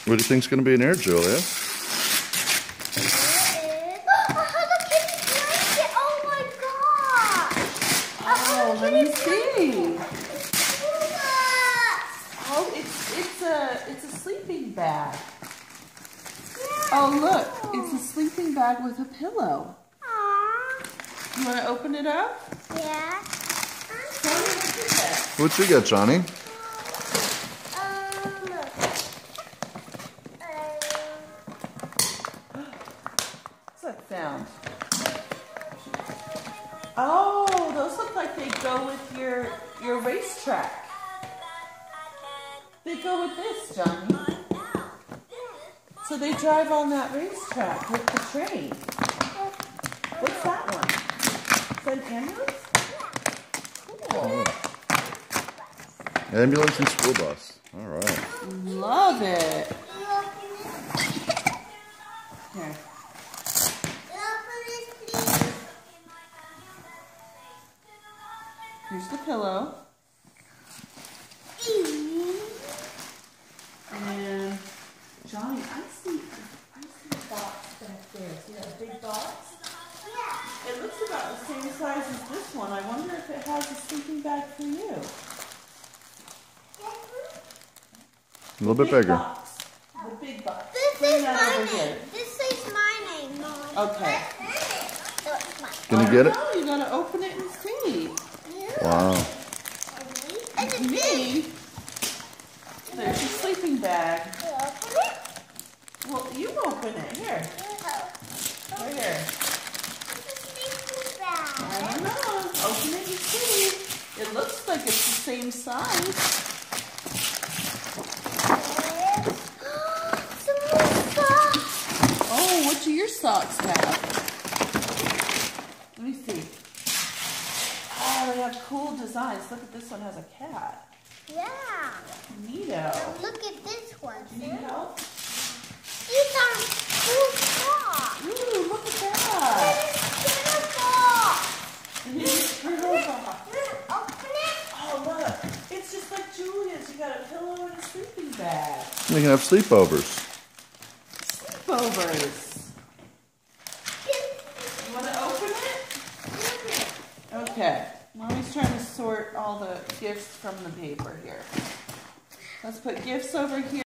What do you think's going to be in there, Julia? Oh, let me see. Oh, it's a sleeping bag. Oh, look, it's a sleeping bag with a pillow. You want to open it up? Yeah. What you got, Johnny? What's that sound? Oh, those look like they go with your racetrack. They go with this, Johnny. So they drive on that racetrack with the train. What's that one? Is that an ambulance? Cool. Ambulance and school bus. All right. Love it. Here. Here's the pillow. And Johnny, I see a box back there. See that big box? Yeah. It looks about the same size as this one. I wonder if it has a sleeping bag for you. A little bit bigger. Box. The big box. This Bring is that my over name. here. This is my name, Mom. Okay. Can you get it? Oh, you gotta open it and see. Wow. It's a Me? There's your sleeping bag. Well, you open it. Here. Right here. I don't know. Open it and see. It looks like it's the same size. Oh, what do your socks have? Let me see. Oh, they have cool designs. Look at this one has a cat. Yeah. Neato. Look at this one. Do you need help? These are cool socks. Ooh, look at that. Open it. Oh, look. It's just like Julia's. You got a pillow and a sleeping bag. We can have sleepovers. Sleepovers. You want to open it? Okay. Mommy's trying to sort all the gifts from the paper here. Let's put gifts over here.